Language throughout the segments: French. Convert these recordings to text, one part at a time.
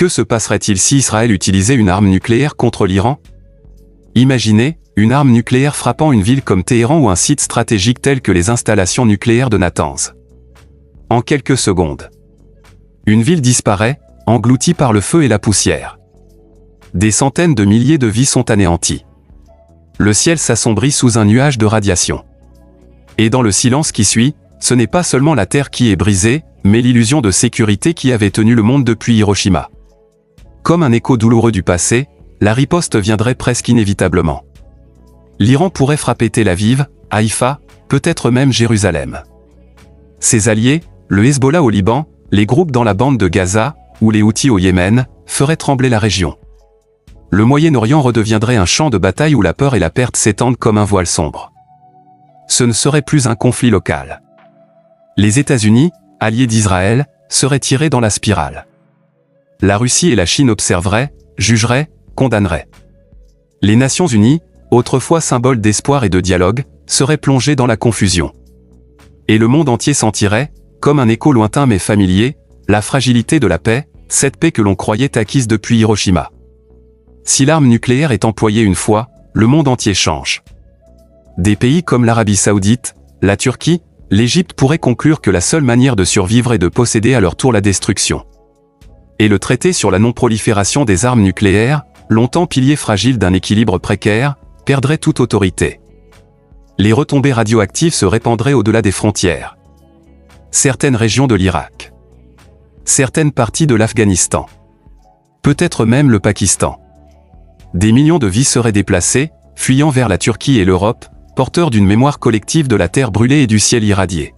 Que se passerait-il si Israël utilisait une arme nucléaire contre l'Iran? Imaginez, une arme nucléaire frappant une ville comme Téhéran ou un site stratégique tel que les installations nucléaires de Natanz. En quelques secondes, une ville disparaît, engloutie par le feu et la poussière. Des centaines de milliers de vies sont anéanties. Le ciel s'assombrit sous un nuage de radiation. Et dans le silence qui suit, ce n'est pas seulement la Terre qui est brisée, mais l'illusion de sécurité qui avait tenu le monde depuis Hiroshima. Comme un écho douloureux du passé, la riposte viendrait presque inévitablement. L'Iran pourrait frapper Tel Aviv, Haïfa, peut-être même Jérusalem. Ses alliés, le Hezbollah au Liban, les groupes dans la bande de Gaza, ou les Houthis au Yémen, feraient trembler la région. Le Moyen-Orient redeviendrait un champ de bataille où la peur et la perte s'étendent comme un voile sombre. Ce ne serait plus un conflit local. Les États-Unis, alliés d'Israël, seraient tirés dans la spirale. La Russie et la Chine observeraient, jugeraient, condamneraient. Les Nations Unies, autrefois symbole d'espoir et de dialogue, seraient plongées dans la confusion. Et le monde entier sentirait, comme un écho lointain mais familier, la fragilité de la paix, cette paix que l'on croyait acquise depuis Hiroshima. Si l'arme nucléaire est employée une fois, le monde entier change. Des pays comme l'Arabie Saoudite, la Turquie, l'Égypte pourraient conclure que la seule manière de survivre est de posséder à leur tour la destruction. Et le traité sur la non-prolifération des armes nucléaires, longtemps pilier fragile d'un équilibre précaire, perdrait toute autorité. Les retombées radioactives se répandraient au-delà des frontières. Certaines régions de l'Irak. Certaines parties de l'Afghanistan. Peut-être même le Pakistan. Des millions de vies seraient déplacées, fuyant vers la Turquie et l'Europe, porteurs d'une mémoire collective de la terre brûlée et du ciel irradié.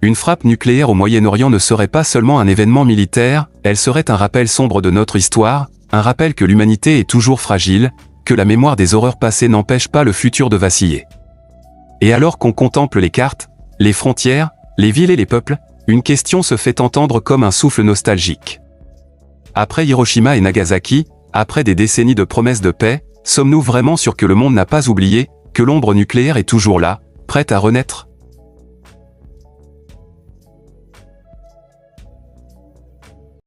Une frappe nucléaire au Moyen-Orient ne serait pas seulement un événement militaire, elle serait un rappel sombre de notre histoire, un rappel que l'humanité est toujours fragile, que la mémoire des horreurs passées n'empêche pas le futur de vaciller. Et alors qu'on contemple les cartes, les frontières, les villes et les peuples, une question se fait entendre comme un souffle nostalgique. Après Hiroshima et Nagasaki, après des décennies de promesses de paix, sommes-nous vraiment sûrs que le monde n'a pas oublié, que l'ombre nucléaire est toujours là, prête à renaître?